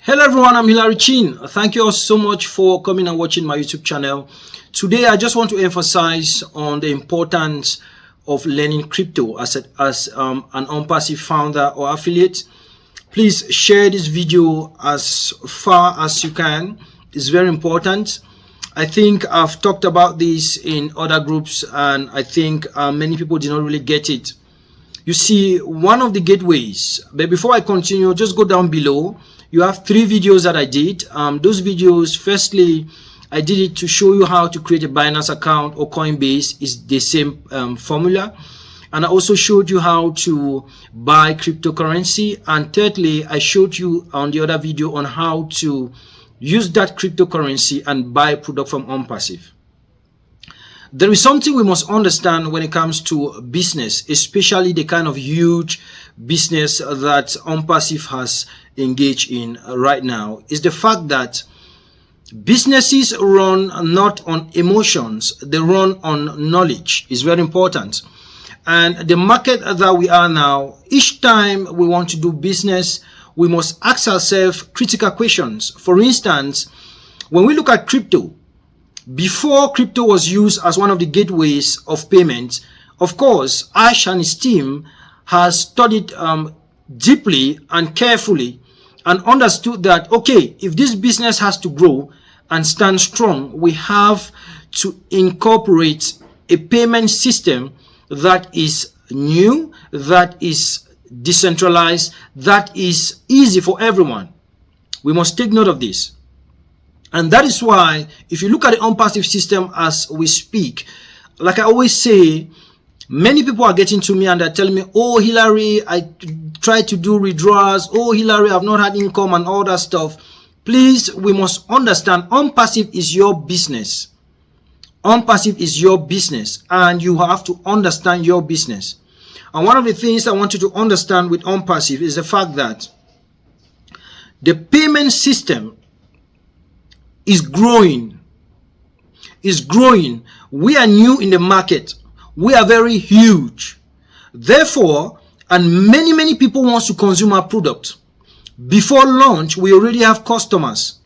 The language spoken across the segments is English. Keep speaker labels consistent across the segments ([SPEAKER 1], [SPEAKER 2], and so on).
[SPEAKER 1] Hello everyone, I'm Hilary Chin. Thank you all so much for coming and watching my YouTube channel. Today I just want to emphasize on the importance of learning crypto as an OnPassive founder or affiliate. Please share this video as far as you can. It's very important. I think I've talked about this in other groups and I think many people did not really get it. You see, one of the gateways, but before I continue, just go down below. You have 3 videos that I did. Those videos, firstly, I did it to show you how to create a Binance account or Coinbase. Is the same formula. And I also showed you how to buy cryptocurrency. And thirdly, I showed you on the other video on how to use that cryptocurrency and buy a product from OnPassive. There is something we must understand when it comes to business, especially the kind of huge business that OnPassive has engaged in right now, is the fact that businesses run not on emotions, they run on knowledge. It's very important. And the market that we are now, each time we want to do business, we must ask ourselves critical questions. For instance, when we look at crypto, before crypto was used as one of the gateways of payment, of course, Ash and his team has studied deeply and carefully and understood that, okay, if this business has to grow and stand strong, we have to incorporate a payment system that is new, that is decentralized, that is easy for everyone. We must take note of this. And that is why, if you look at the OnPassive system as we speak, like I always say, many people are getting to me and they're telling me, oh, Hilary, I tried to do withdrawals. Oh, Hilary, I've not had income and all that stuff. Please, we must understand OnPassive is your business. OnPassive is your business and you have to understand your business. And one of the things I want you to understand with OnPassive is the fact that the payment system is growing. We are new in the market. We are very huge. Therefore, and many people want to consume our product. Before launch, we already have customers.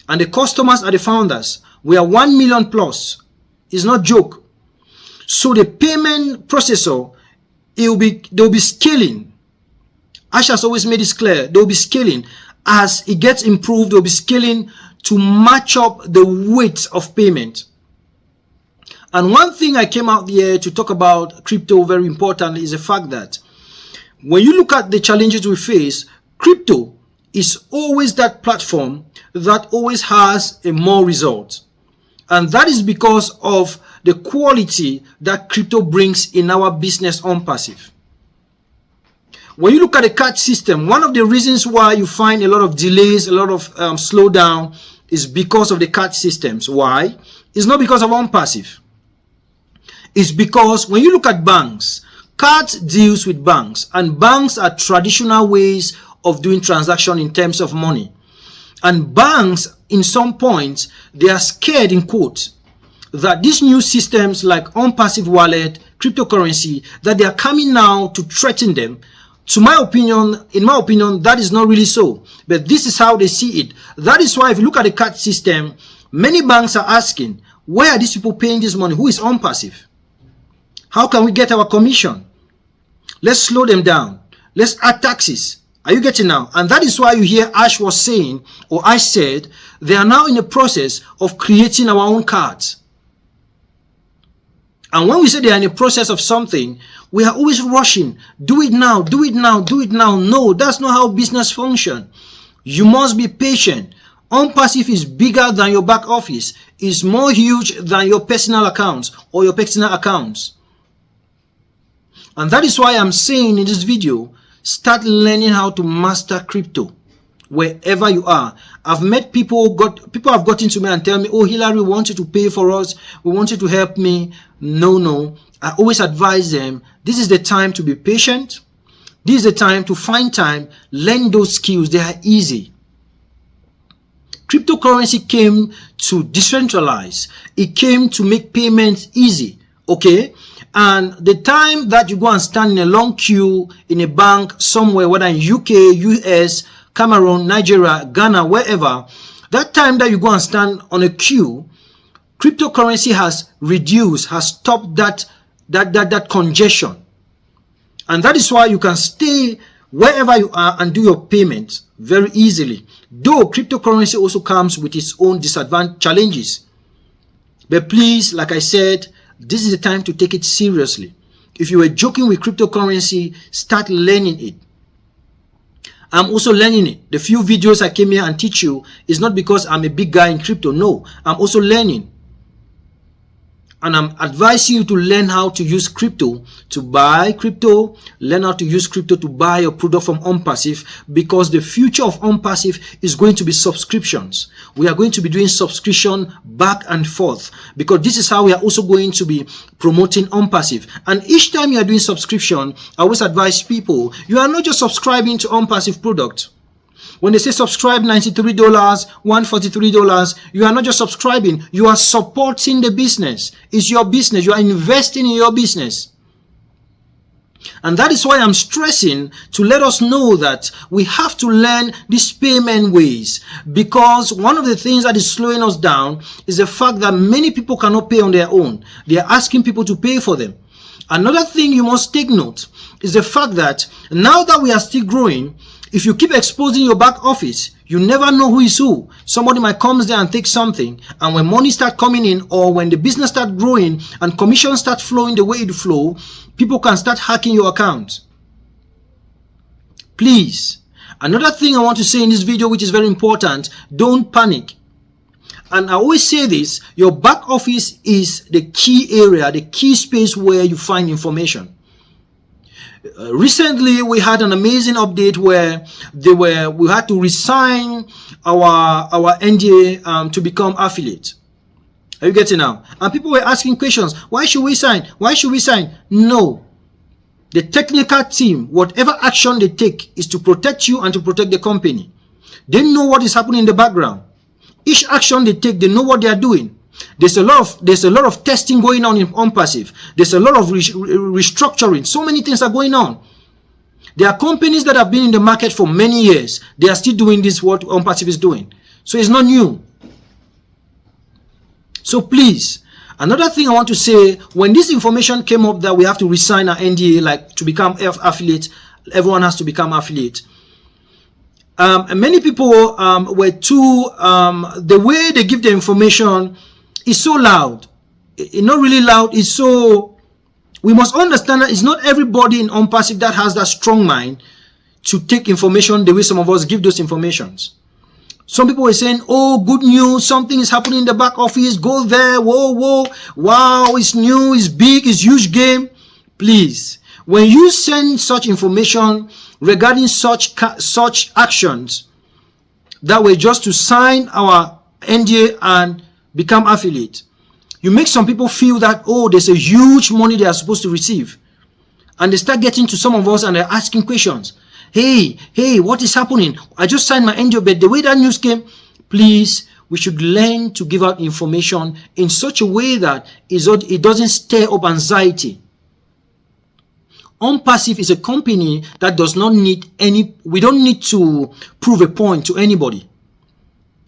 [SPEAKER 1] And the customers are the founders. We are 1 million plus. It's not a joke. So the payment processor, they'll be scaling. Ash has always made this clear. They'll be scaling. As it gets improved, they'll be scaling to match up the weight of payment. And one thing I came out here to talk about crypto very importantly is the fact that when you look at the challenges we face, crypto is always that platform that always has a more result. And that is because of the quality that crypto brings in our business OnPassive. When you look at the CAT system, one of the reasons why you find a lot of delays, a lot of slowdown is because of the CAT systems. Why? It's not because of OnPassive. It's because when you look at banks, CAT deals with banks, and banks are traditional ways of doing transaction in terms of money. And banks, in some points, they are scared, in quotes, that these new systems like OnPassive wallet, cryptocurrency, that they are coming now to threaten them. In my opinion, that is not really so. But this is how they see it. That is why if you look at the CAT system, many banks are asking, where are these people paying this money? Who is OnPassive? How can we get our commission? Let's slow them down. Let's add taxes. Are you getting now? And that is why you hear Ash was saying, or I said, they are now in the process of creating our own cards. And when we say they are in the process of something, we are always rushing. Do it now, do it now, do it now. No, that's not how business functions. You must be patient. OnPassive is bigger than your back office. It's more huge than your personal accounts or your personal accounts. And that is why I'm saying in this video, start learning how to master crypto wherever you are. I've met people have gotten to me and tell me, oh, Hilary, we want you to pay for us. We want you to help me. No. I always advise them, this is the time to be patient. This is the time to find time, learn those skills. They are easy. Cryptocurrency came to decentralize. It came to make payments easy. Okay? And the time that you go and stand in a long queue in a bank somewhere, whether in UK, US, Cameroon, Nigeria, Ghana, wherever, that time that you go and stand on a queue, cryptocurrency has reduced, has stopped that congestion. And that is why you can stay wherever you are and do your payments very easily. Though cryptocurrency also comes with its own challenges. But please, like I said, this is the time to take it seriously. If you were joking with cryptocurrency, start learning it. I'm also learning it. The few videos I came here and teach you is not because I'm a big guy in crypto. No, I'm also learning. And I'm advising you to learn how to use crypto to buy crypto, learn how to use crypto to buy a product from OnPassive, because the future of OnPassive is going to be subscriptions. We are going to be doing subscription back and forth, because this is how we are also going to be promoting OnPassive. And each time you are doing subscription, I always advise people, you are not just subscribing to OnPassive product. When they say subscribe $93, $143, you are not just subscribing, you are supporting the business. It's your business. You are investing in your business. And that is why I'm stressing to let us know that we have to learn these payment ways, because one of the things that is slowing us down is the fact that many people cannot pay on their own. They are asking people to pay for them. Another thing you must take note is the fact that now that we are still growing, if you keep exposing your back office, you never know who is who. Somebody might come there and take something, and when money start coming in, or when the business start growing and commissions start flowing the way it flow, people can start hacking your account. Please. Another thing I want to say in this video, which is very important, don't panic. And I always say this, your back office is the key area, the key space where you find information. Recently, we had an amazing update where we had to resign our NDA to become affiliate. Are you getting now? And people were asking questions. Why should we sign? Why should we sign? No. The technical team, whatever action they take, is to protect you and to protect the company. They know what is happening in the background. Each action they take, they know what they are doing. There's a lot of testing going on in OnPassive. There's a lot of restructuring. So many things are going on. There are companies that have been in the market for many years. They are still doing this, what OnPassive is doing. So it's not new. So please, another thing I want to say, when this information came up that we have to resign our NDA, like to become affiliate, everyone has to become affiliate. And many people were too, the way they give the information is so loud. It's not really loud. It's so, we must understand that it's not everybody in OnPassive that has that strong mind to take information the way some of us give those informations. Some people were saying, oh, good news, something is happening in the back office, go there, whoa, whoa, wow, it's new, it's big, it's huge game. Please, when you send such information regarding such actions that were just to sign our NDA and become affiliate, you make some people feel that, oh, there's a huge money they are supposed to receive. And they start getting to some of us and they're asking questions. Hey, what is happening? I just signed my NDA, but the way that news came, please, we should learn to give out information in such a way that it doesn't stir up anxiety. OnPassive is a company that does not need we don't need to prove a point to anybody.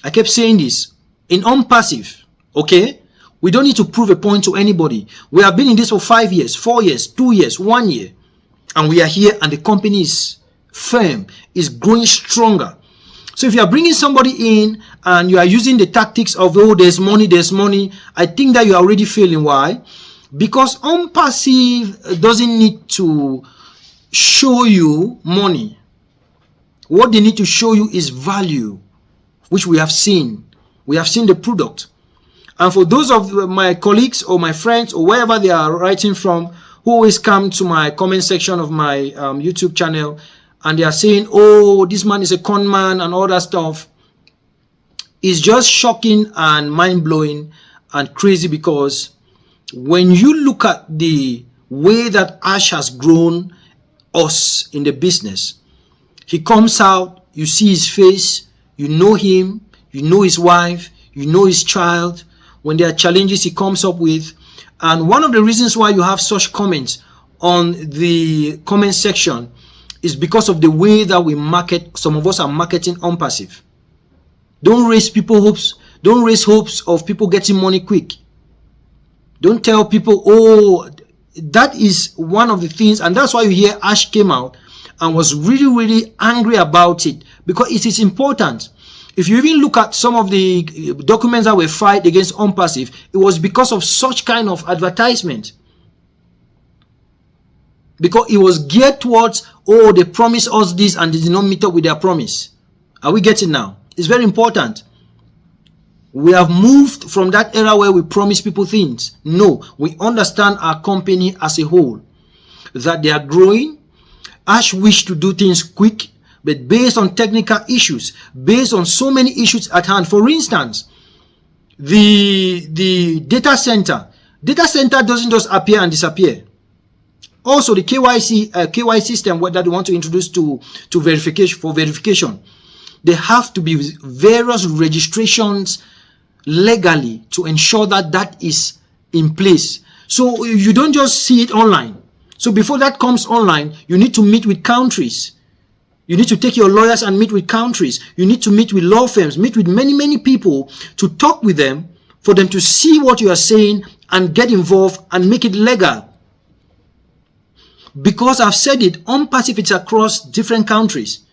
[SPEAKER 1] I kept saying this. In OnPassive, okay, we don't need to prove a point to anybody. We have been in this for 5 years, 4 years, 2 years, 1 year. And we are here and the company is firm, is growing stronger. So if you are bringing somebody in and you are using the tactics of, oh, there's money, I think that you are already failing. Why? Because OnPassive doesn't need to show you money. What they need to show you is value, which we have seen. We have seen the product. And for those of my colleagues or my friends or wherever they are writing from, who always come to my comment section of my YouTube channel and they are saying, oh, this man is a con man and all that stuff, it's just shocking and mind-blowing and crazy, because when you look at the way that Ash has grown us in the business, he comes out, you see his face, you know him, you know his wife, you know his child. When there are challenges he comes up with. And one of the reasons why you have such comments on the comment section is because of the way that we market. Some of us are marketing OnPassive. Don't raise people hopes. Don't raise hopes of people getting money quick. Don't tell people, oh, that is one of the things, and that's why you hear Ash came out and was really angry about it, because it is important. If you even look at some of the documents that were filed against OnPassive, it was because of such kind of advertisement. Because it was geared towards, oh, they promised us this and they did not meet up with their promise. Are we getting now? It's very important. We have moved from that era where we promise people things. No, we understand our company as a whole, that they are growing. Ash wish to do things quick, but based on technical issues, based on so many issues at hand. For instance, the data center doesn't just appear and disappear. Also, the KYC system that they want to introduce to verification, there have to be various registrations legally to ensure that that is in place. So you don't just see it online. So before that comes online, you need to meet with countries. You need to take your lawyers and meet with countries. You need to meet with law firms, meet with many people to talk with them, for them to see what you are saying and get involved and make it legal. Because I've said it, OnPassive is across different countries.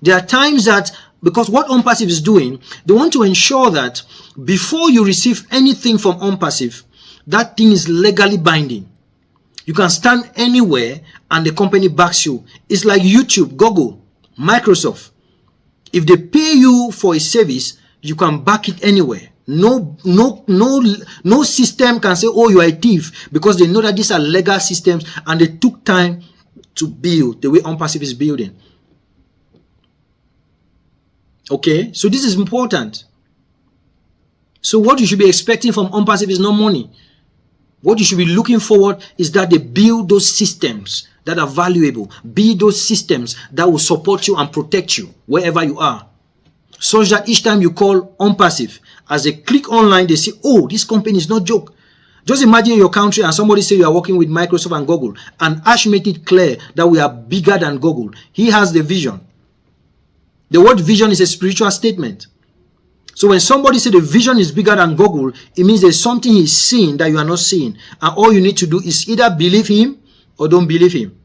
[SPEAKER 1] There are times that, because what OnPassive is doing, they want to ensure that before you receive anything from OnPassive, that thing is legally binding. You can stand anywhere and the company backs you. It's like YouTube, Google, Microsoft. If they pay you for a service, you can back it anywhere. No system can say, oh, you are a thief, because they know that these are legal systems and they took time to build the way OnPassive is building. Okay, so this is important. So what you should be expecting from OnPassive is not money. What you should be looking forward is that they build those systems that are valuable. Build those systems that will support you and protect you wherever you are, such that each time you call OnPassive, as they click online, they say, oh, this company is not joke. Just imagine your country and somebody say you are working with Microsoft and Google, and Ash made it clear that we are bigger than Google. He has the vision. The word vision is a spiritual statement. So when somebody says the vision is bigger than Google, it means there's something he's seeing that you are not seeing. And all you need to do is either believe him or don't believe him.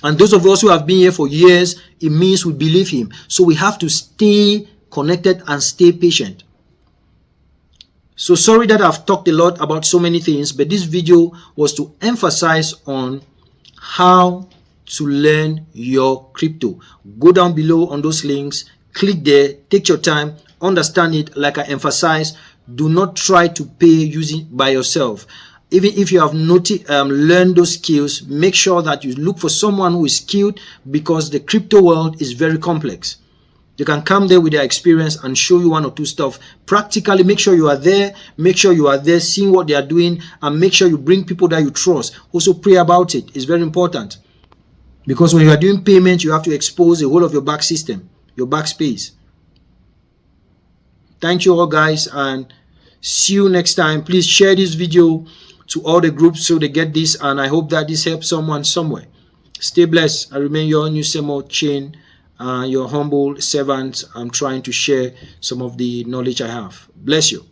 [SPEAKER 1] And those of us who have been here for years, it means we believe him. So we have to stay connected and stay patient. So sorry that I've talked a lot about so many things, but this video was to emphasize on how to learn your crypto. Go down below on those links, click there, take your time, understand it. Like I emphasize, do not try to pay using by yourself. Even if you have learned those skills, make sure that you look for someone who is skilled, because the crypto world is very complex. They can come there with their experience and show you one or two stuff. Practically, make sure you are there. Make sure you are there seeing what they are doing, and make sure you bring people that you trust. Also pray about it. It's very important, because when you are doing payment, you have to expose the whole of your back system, your backspace. Thank you all, guys, and see you next time. Please share this video to all the groups so they get this, and I hope that this helps someone somewhere. Stay blessed. I remain your Nusemo Chain, your humble servant. I'm trying to share some of the knowledge I have. Bless you.